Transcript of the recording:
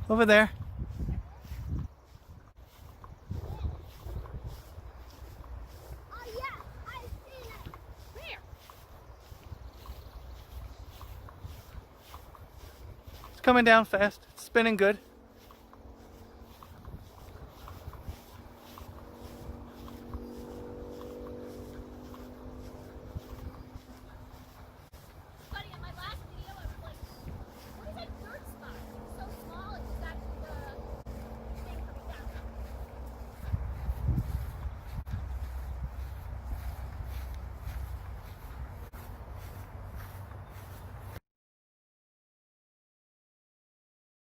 Over there. Oh yeah, I see it. Where? It's coming down fast. It's spinning good.